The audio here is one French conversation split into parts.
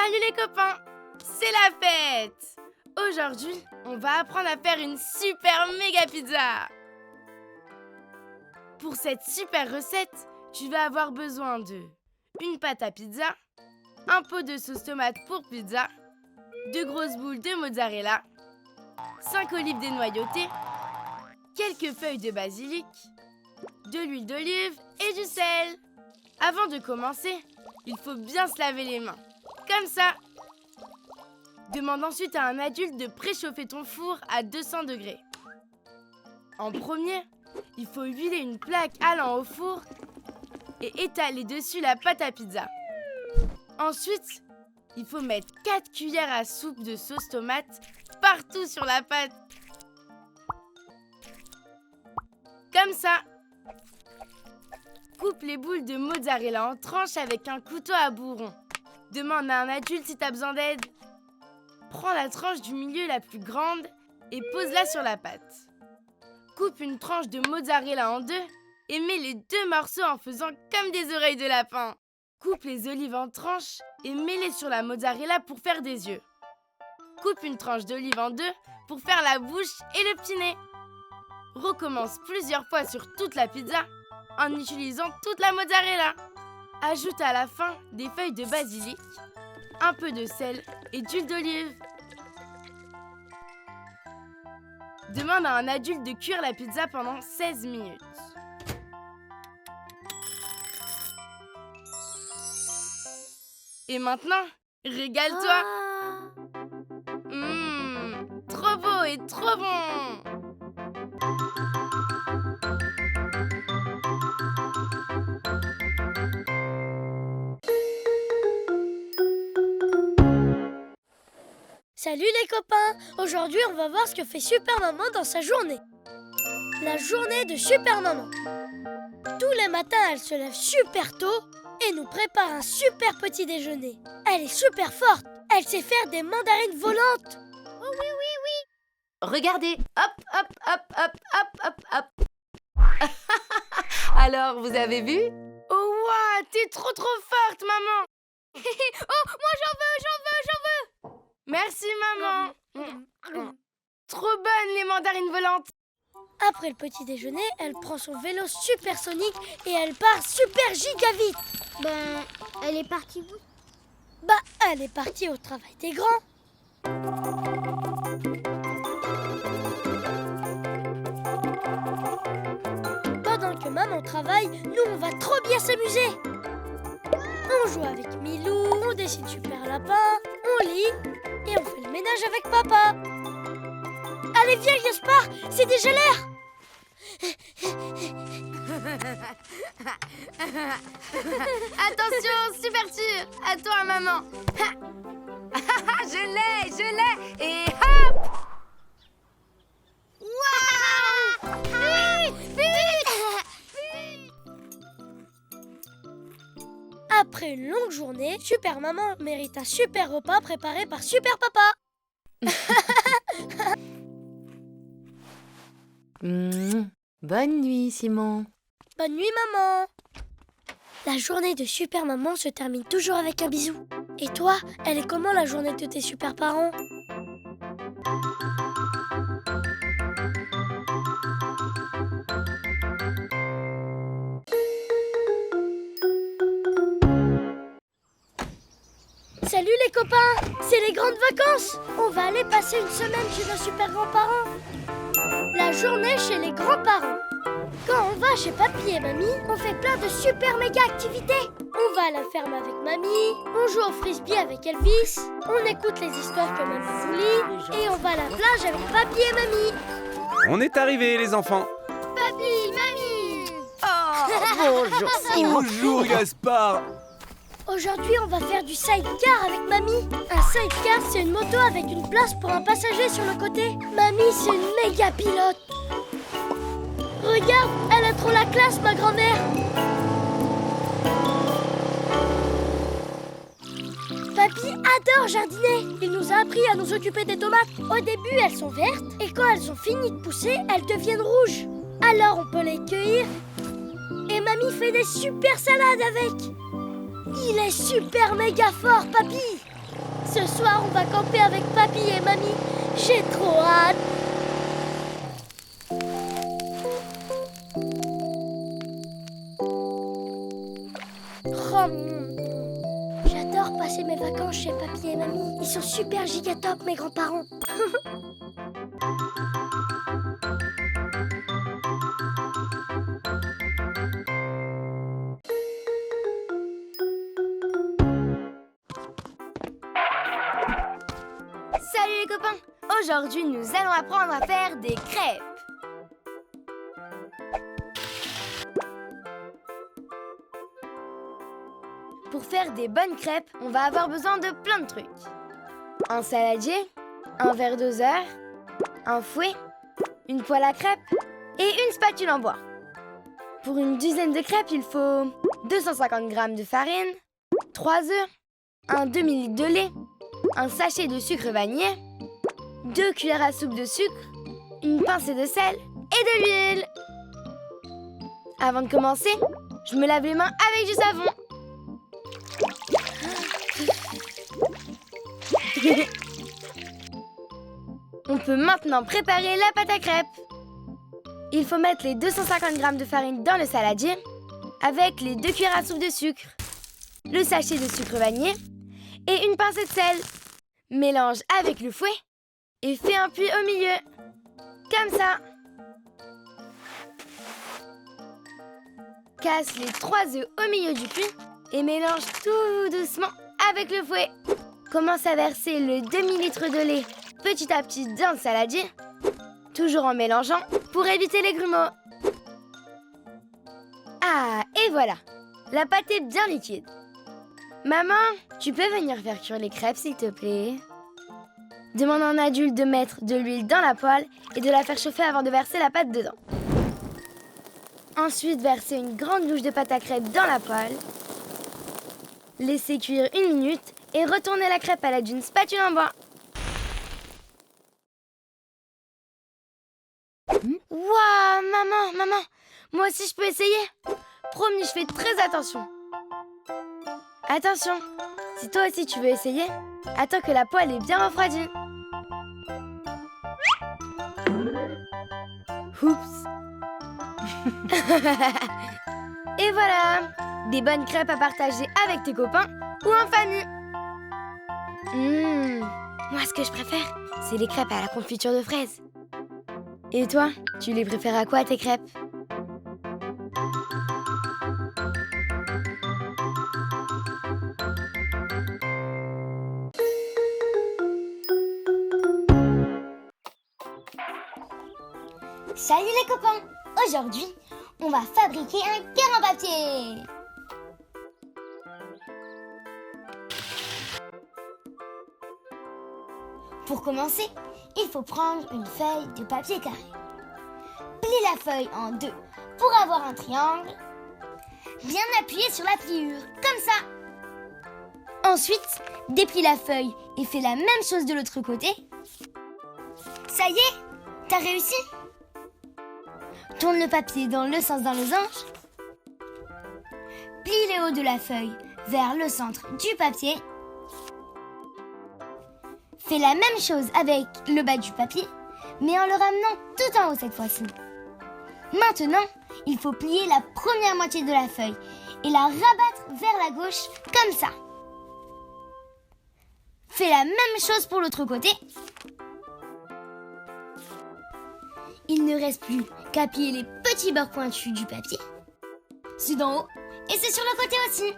Salut les copains, c'est la fête! Aujourd'hui, on va apprendre à faire une super méga pizza! Pour cette super recette, tu vas avoir besoin de une pâte à pizza, un pot de sauce tomate pour pizza, 2 grosses boules de mozzarella, 5 olives dénoyautées, quelques feuilles de basilic, de l'huile d'olive et du sel. Avant de commencer, il faut bien se laver les mains, comme ça. Demande ensuite à un adulte de préchauffer ton four à 200 degrés. En premier, il faut huiler une plaque allant au four et étaler dessus la pâte à pizza. Ensuite, il faut mettre 4 cuillères à soupe de sauce tomate partout sur la pâte. Comme ça. Coupe les boules de mozzarella en tranches avec un couteau à bourron. Demande à un adulte si tu as besoin d'aide. Prends la tranche du milieu la plus grande et pose-la sur la pâte. Coupe une tranche de mozzarella en deux et mets les 2 morceaux en faisant comme des oreilles de lapin. Coupe les olives en tranches et mets-les sur la mozzarella pour faire des yeux. Coupe une tranche d'olive en deux pour faire la bouche et le petit nez. Recommence plusieurs fois sur toute la pizza en utilisant toute la mozzarella. Ajoute à la fin des feuilles de basilic, un peu de sel et d'huile d'olive. Demande à un adulte de cuire la pizza pendant 16 minutes. Et maintenant, régale-toi. Trop beau et trop bon. Salut les copains! Aujourd'hui, on va voir ce que fait Super Maman dans sa journée. La journée de Super Maman. Tous les matins, elle se lève super tôt et nous prépare un super petit déjeuner. Elle est super forte. Elle sait faire des mandarines volantes. Oh oui, oui, oui! Regardez! Hop, hop, hop, hop, hop, hop, hop! Alors, vous avez vu? Oh waouh, t'es trop forte, maman! Oh, moi j'en veux! Merci, maman. Trop bonnes les mandarines volantes. Après le petit déjeuner, elle prend son vélo supersonique et elle part super giga vite. Elle est partie où? Elle est partie au travail des grands. Pendant que maman travaille, nous on va trop bien s'amuser. On joue avec Milou, on dessine super lapin, on lit et on fait le ménage avec papa. Allez viens Gaspard, c'est déjà l'heure. Attention, super sûr. À toi, maman. Je l'ai! Et hop! Waouh! Après une longue journée, Super Maman mérite un super repas préparé par Super Papa. Bonne nuit, Simon. Bonne nuit maman. La journée de Super Maman se termine toujours avec un bisou. Et toi, elle est comment la journée de tes super parents? Salut les copains, c'est les grandes vacances. On va aller passer une semaine chez nos super grands-parents. La journée chez les grands-parents. Quand on va chez papy et mamie, on fait plein de super méga activités. On va à la ferme avec mamie, on joue au frisbee avec Elvis, on écoute les histoires que mamie nous lit et on va à la plage avec papy et mamie. On est arrivés les enfants. Papy, mamie. Bonjour, Simon. Bonjour Gaspard. Aujourd'hui, on va faire du sidecar avec mamie. Un sidecar, c'est une moto avec une place pour un passager sur le côté. Mamie, c'est une méga pilote. Regarde, elle a trop la classe, ma grand-mère. Papy adore jardiner. Il nous a appris à nous occuper des tomates. Au début, elles sont vertes et quand elles ont fini de pousser, elles deviennent rouges. Alors, on peut les cueillir. Et mamie fait des super salades avec. Il est super méga fort, papy. Ce soir, on va camper avec papy et mamie. J'ai trop hâte. J'adore passer mes vacances chez papy et mamie. Ils sont super giga top, mes grands-parents. Salut les copains! Aujourd'hui, nous allons apprendre à faire des crêpes. Pour faire des bonnes crêpes, on va avoir besoin de plein de trucs. Un saladier, un verre doseur, un fouet, une poêle à crêpes et une spatule en bois. Pour une dizaine de crêpes, il faut 250 g de farine, 3 œufs, un demi-litre de lait, un sachet de sucre vanillé, 2 cuillères à soupe de sucre, une pincée de sel et de l'huile. Avant de commencer, je me lave les mains avec du savon. On peut maintenant préparer la pâte à crêpes. Il faut mettre les 250 g de farine dans le saladier avec les 2 cuillères à soupe de sucre, le sachet de sucre vanillé et une pincée de sel. Mélange avec le fouet et fais un puits au milieu. Comme ça. Casse les 3 œufs au milieu du puits et mélange tout doucement avec le fouet. Commence à verser le demi-litre de lait petit à petit dans le saladier, toujours en mélangeant pour éviter les grumeaux. Ah, et voilà, la pâte est bien liquide. Maman, tu peux venir faire cuire les crêpes, s'il te plaît? Demande à un adulte de mettre de l'huile dans la poêle et de la faire chauffer avant de verser la pâte dedans. Ensuite, verser une grande louche de pâte à crêpes dans la poêle. Laissez cuire 1 minute et retournez la crêpe à l'aide d'une spatule en bois. Waouh, maman, moi aussi je peux essayer? Promis, je fais très attention. Attention, si toi aussi tu veux essayer, attends que la poêle est bien refroidie. Oups. Et voilà, des bonnes crêpes à partager avec tes copains ou en famille. Moi ce que je préfère, c'est les crêpes à la confiture de fraises. Et toi, tu les préfères à quoi tes crêpes? Salut les copains! Aujourd'hui, on va fabriquer un cœur en papier! Pour commencer, il faut prendre une feuille de papier carré. Plie la feuille en deux pour avoir un triangle. Bien appuyer sur la pliure, comme ça. Ensuite, déplie la feuille et fais la même chose de l'autre côté. Ça y est, t'as réussi? Tourne le papier dans le sens d'un losange. Plie le haut de la feuille vers le centre du papier. Fais la même chose avec le bas du papier, mais en le ramenant tout en haut cette fois-ci. Maintenant, il faut plier la première moitié de la feuille et la rabattre vers la gauche, comme ça. Fais la même chose pour l'autre côté. Il ne reste plus qu'à plier les petits bords pointus du papier. C'est d'en haut et c'est sur le côté aussi.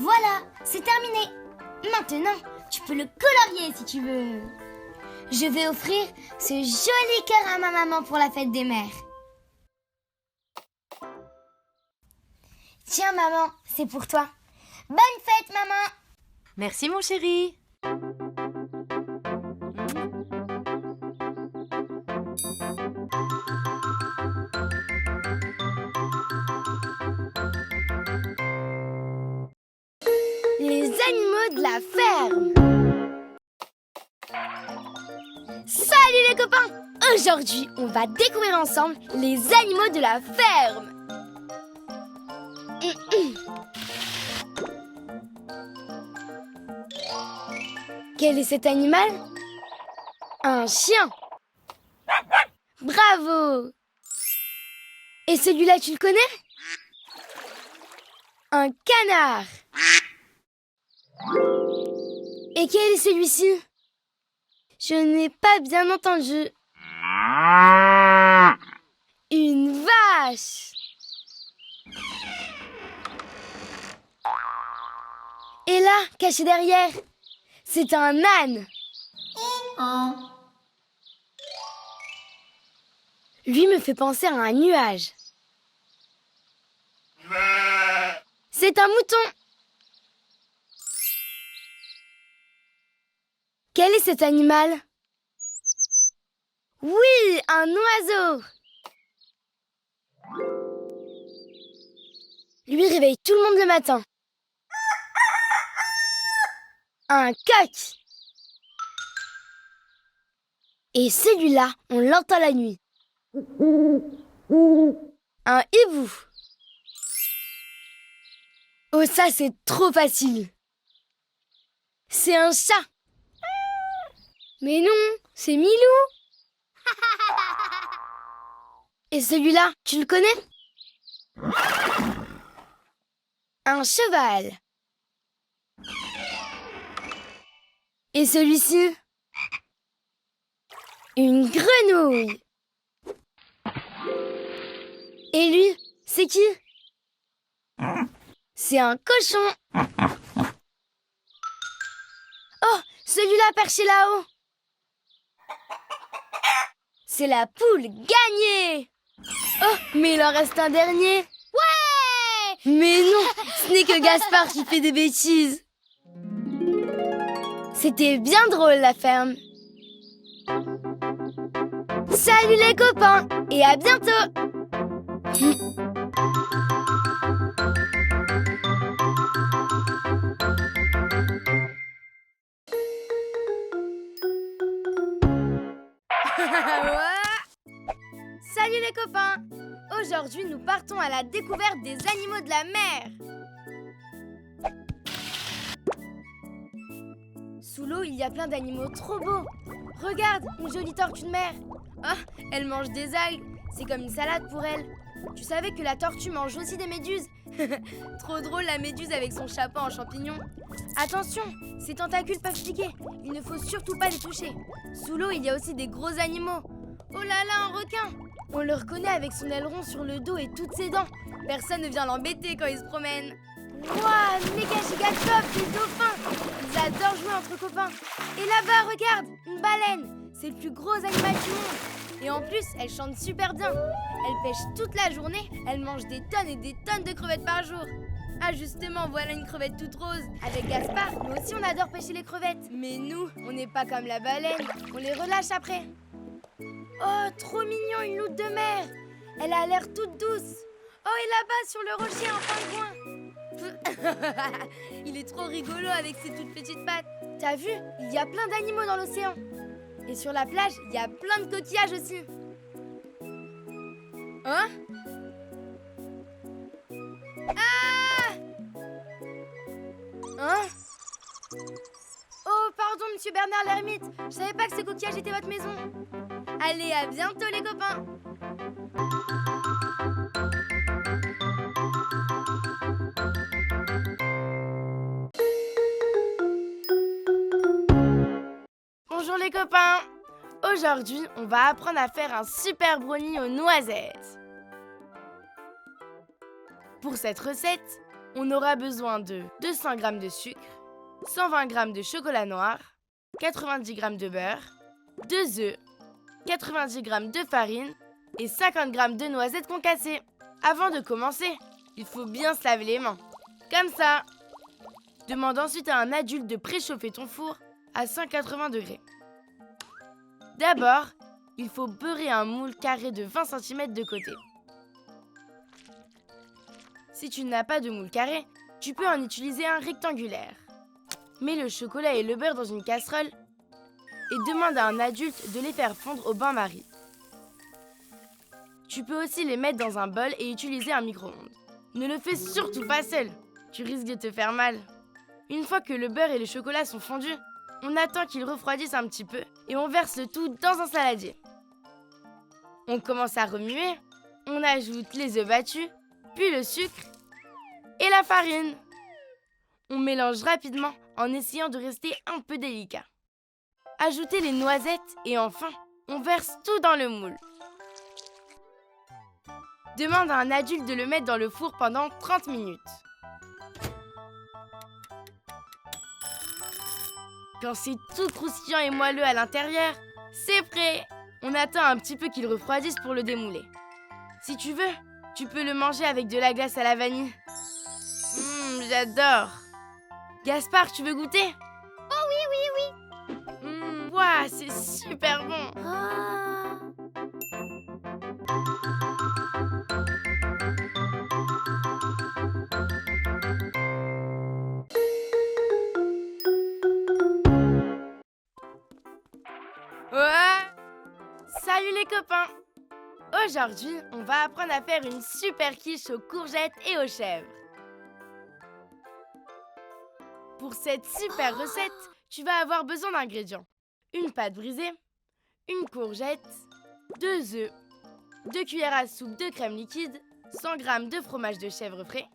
Voilà, c'est terminé. Maintenant, tu peux le colorier si tu veux. Je vais offrir ce joli cœur à ma maman pour la fête des mères. Tiens maman, c'est pour toi. Bonne fête maman. Merci mon chéri. Les animaux de la ferme. Salut les copains! Aujourd'hui, on va découvrir ensemble les animaux de la ferme. Quel est cet animal? Un chien. Bravo! Et celui-là, tu le connais? Un canard. Et quel est celui-ci? Je n'ai pas bien entendu. Une vache. Et là, caché derrière, c'est un âne. Lui me fait penser à un nuage. C'est un mouton. Quel est cet animal? Oui, un oiseau. Lui réveille tout le monde le matin. Un coq. Et celui-là, on l'entend la nuit. Un hibou. Oh, ça, c'est trop facile. C'est un chat. Mais non, c'est Milou. Et celui-là, tu le connais? Un cheval. Et celui-ci? Une grenouille. Et lui, c'est qui? C'est un cochon. Oh, celui-là perché là-haut. C'est la poule gagnée. Oh, mais il en reste un dernier. Ouais! Mais non, ce n'est que Gaspard qui fait des bêtises. C'était bien drôle la ferme. Salut les copains et à bientôt. Salut les copains. Aujourd'hui, nous partons à la découverte des animaux de la mer. Sous l'eau, il y a plein d'animaux trop beaux. Regarde, une jolie tortue de mer. Ah, elle mange des algues. C'est comme une salade pour elle. Tu savais que la tortue mange aussi des méduses? Trop drôle la méduse avec son chapeau en champignon. Attention, ses tentacules peuvent piquer. Il ne faut surtout pas les toucher. Sous l'eau, il y a aussi des gros animaux. Oh là là, un requin! On le reconnaît avec son aileron sur le dos et toutes ses dents. Personne ne vient l'embêter quand il se promène. Waouh, méga giga top, des dauphins! Ils adorent jouer entre copains. Et là-bas, regarde, une baleine. C'est le plus gros animal du monde. Et en plus, elle chante super bien. Elle pêche toute la journée. Elle mange des tonnes et des tonnes de crevettes par jour. Ah justement, voilà une crevette toute rose. Avec Gaspard, nous aussi on adore pêcher les crevettes. Mais nous, on n'est pas comme la baleine. On les relâche après. Oh, trop mignon, une loutre de mer. Elle a l'air toute douce. Oh, et là-bas, sur le rocher, en fin de coin. Il est trop rigolo avec ses toutes petites pattes. T'as vu? Il y a plein d'animaux dans l'océan. Et sur la plage, il y a plein de coquillages aussi. Hein? Ah! Hein? Oh, pardon, monsieur Bernard l'ermite. Je savais pas que ces coquillages étaient votre maison. Allez, à bientôt les copains. Bonjour les copains. Aujourd'hui, on va apprendre à faire un super brownie aux noisettes. Pour cette recette, on aura besoin de 200 g de sucre, 120 g de chocolat noir, 90 g de beurre, 2 œufs, 90 g de farine et 50 g de noisettes concassées. Avant de commencer, il faut bien se laver les mains. Comme ça. Demande ensuite à un adulte de préchauffer ton four à 180 degrés. D'abord, il faut beurrer un moule carré de 20 cm de côté. Si tu n'as pas de moule carré, tu peux en utiliser un rectangulaire. Mets le chocolat et le beurre dans une casserole et demande à un adulte de les faire fondre au bain-marie. Tu peux aussi les mettre dans un bol et utiliser un micro-ondes. Ne le fais surtout pas seul, tu risques de te faire mal. Une fois que le beurre et le chocolat sont fondus, on attend qu'ils refroidissent un petit peu et on verse le tout dans un saladier. On commence à remuer, on ajoute les œufs battus, puis le sucre et la farine. On mélange rapidement en essayant de rester un peu délicat. Ajoutez les noisettes et enfin, on verse tout dans le moule. Demande à un adulte de le mettre dans le four pendant 30 minutes. Quand c'est tout croustillant et moelleux à l'intérieur, c'est prêt! On attend un petit peu qu'il refroidisse pour le démouler. Si tu veux, tu peux le manger avec de la glace à la vanille. J'adore! Gaspard, tu veux goûter? Oh oui, oui, oui. Ouah, c'est super bon! Ah. Ouais! Salut les copains! Aujourd'hui, on va apprendre à faire une super quiche aux courgettes et aux chèvres. Pour cette super recette, tu vas avoir besoin d'ingrédients. Une pâte brisée, une courgette, 2 œufs, 2 cuillères à soupe de crème liquide, 100 g de fromage de chèvre frais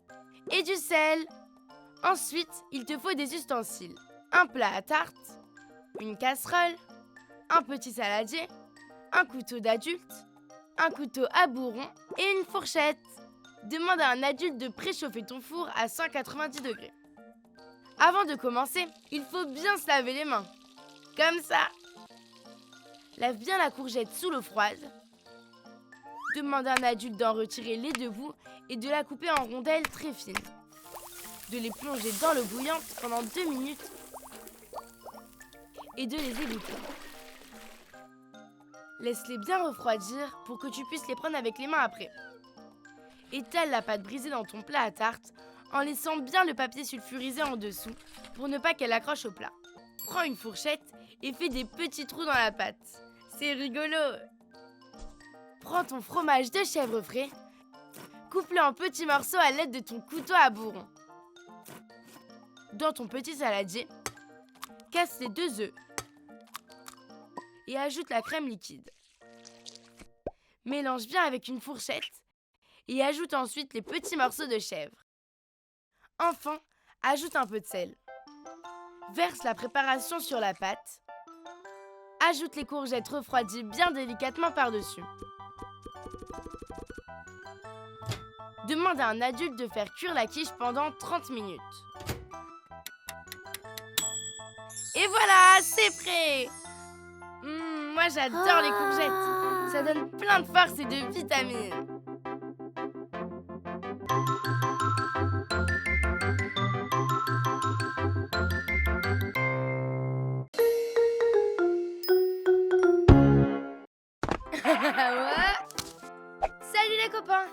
et du sel. Ensuite, il te faut des ustensiles. Un plat à tarte, une casserole, un petit saladier, un couteau d'adulte, un couteau à bourron et une fourchette. Demande à un adulte de préchauffer ton four à 190 degrés. Avant de commencer, il faut bien se laver les mains. Comme ça. Lave bien la courgette sous l'eau froide. Demande à un adulte d'en retirer les 2 bouts et de la couper en rondelles très fines. De les plonger dans l'eau bouillante pendant 2 minutes et de les égoutter. Laisse-les bien refroidir pour que tu puisses les prendre avec les mains après. Étale la pâte brisée dans ton plat à tarte en laissant bien le papier sulfurisé en dessous pour ne pas qu'elle accroche au plat. Prends une fourchette et fais des petits trous dans la pâte. C'est rigolo! Prends ton fromage de chèvre frais, coupe-le en petits morceaux à l'aide de ton couteau à bourron. Dans ton petit saladier, casse les 2 œufs et ajoute la crème liquide. Mélange bien avec une fourchette et ajoute ensuite les petits morceaux de chèvre. Enfin, ajoute un peu de sel. Verse la préparation sur la pâte. Ajoute les courgettes refroidies bien délicatement par-dessus. Demande à un adulte de faire cuire la quiche pendant 30 minutes. Et voilà, c'est prêt! Moi j'adore les courgettes. Ça donne plein de force et de vitamines. Ouais. Salut les copains!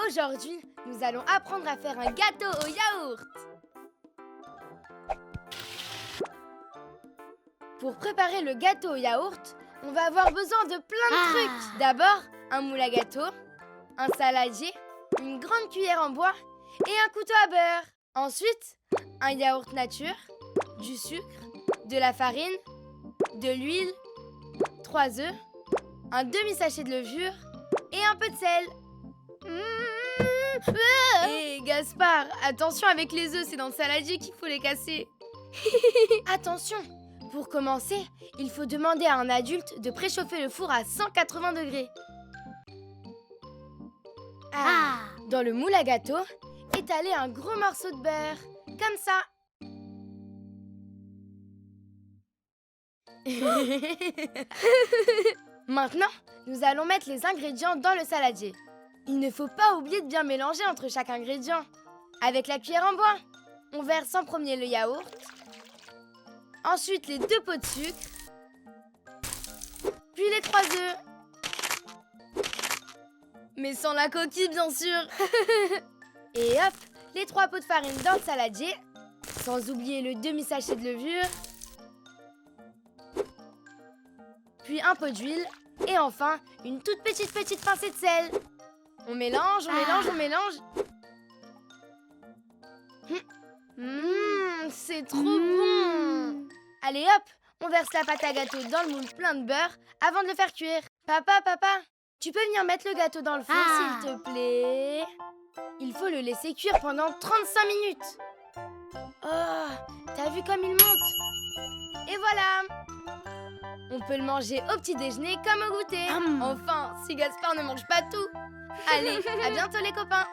Aujourd'hui, nous allons apprendre à faire un gâteau au yaourt. Pour préparer le gâteau au yaourt, on va avoir besoin de plein de trucs. D'abord, un moule à gâteau, un saladier, une grande cuillère en bois et un couteau à beurre. Ensuite, un yaourt nature, du sucre, de la farine, de l'huile, 3 œufs, un demi-sachet de levure et un peu de sel. Hé Gaspard, attention avec les œufs, c'est dans le saladier qu'il faut les casser. Attention, pour commencer, il faut demander à un adulte de préchauffer le four à 180 degrés. Dans le moule à gâteau, étaler un gros morceau de beurre, comme ça. Maintenant, nous allons mettre les ingrédients dans le saladier. Il ne faut pas oublier de bien mélanger entre chaque ingrédient. Avec la cuillère en bois, on verse en premier le yaourt, ensuite les 2 pots de sucre, puis les 3 œufs. Mais sans la coquille, bien sûr. Et hop, les 3 pots de farine dans le saladier, sans oublier le demi-sachet de levure. puis un pot d'huile, et enfin une toute petite pincée de sel. On mélange, on mélange, on mélange. C'est trop bon. Allez hop, on verse la pâte à gâteau dans le moule plein de beurre avant de le faire cuire. Papa, tu peux venir mettre le gâteau dans le four, s'il te plaît? Il faut le laisser cuire pendant 35 minutes. Oh, t'as vu comme il monte? Et voilà! On peut le manger au petit déjeuner comme au goûter. Enfin, si Gaspard ne mange pas tout. Allez, à bientôt les copains!